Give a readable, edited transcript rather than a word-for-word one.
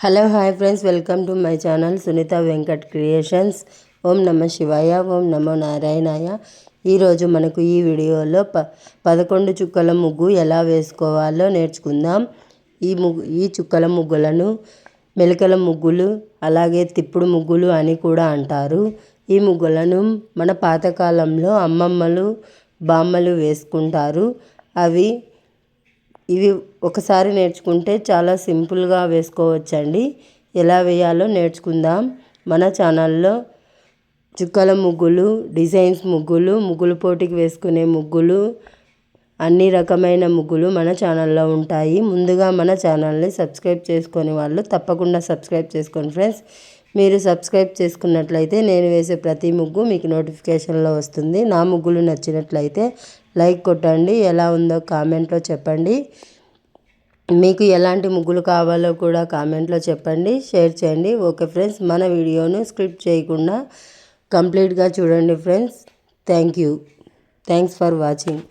Hello hi friends, welcome to my channel Sunitha Venkat creations. ఓం నమ శివాయ, ఓం నమో నారాయణాయ. ఈరోజు మనకు ఈ వీడియోలో 11 చుక్కల ముగ్గు ఎలా వేసుకోవాలో నేర్చుకుందాం. ఈ చుక్కల ముగ్గులను మెలికల ముగ్గులు, అలాగే తిప్పుడు ముగ్గులు అని కూడా అంటారు. ఈ ముగ్గులను మన పాతకాలంలో అమ్మమ్మలు బామ్మలు వేసుకుంటారు. ఇవి ఒకసారి నేర్చుకుంటే చాలా సింపుల్గా వేసుకోవచ్చండి. ఎలా వేయాలో నేర్చుకుందాం. మన ఛానల్లో చుక్కల ముగ్గులు, డిజైన్స్ ముగ్గులు, ముగ్గులు పోటీకి వేసుకునే ముగ్గులు, అన్ని రకమైన ముగ్గులు మన ఛానల్లో ఉంటాయి. ముందుగా మన ఛానల్ని సబ్స్క్రైబ్ చేసుకొని వాళ్ళు తప్పకుండా సబ్స్క్రైబ్ చేసుకోండి ఫ్రెండ్స్. మీరు సబ్స్క్రైబ్ చేసుకున్నట్లయితే నేను వేసే ప్రతి ముగ్గు మీకు నోటిఫికేషన్లో వస్తుంది. నా ముగ్గులు నచ్చినట్లయితే లైక్ కొట్టండి, ఎలా ఉందో కామెంట్లో చెప్పండి. మీకు ఎలాంటి ముగ్గులు కావాలో కూడా కామెంట్లో చెప్పండి, షేర్ చేయండి. ఓకే ఫ్రెండ్స్, మన వీడియోను స్క్రిప్ట్ చేయకుండా కంప్లీట్గా చూడండి ఫ్రెండ్స్. Thanks for watching.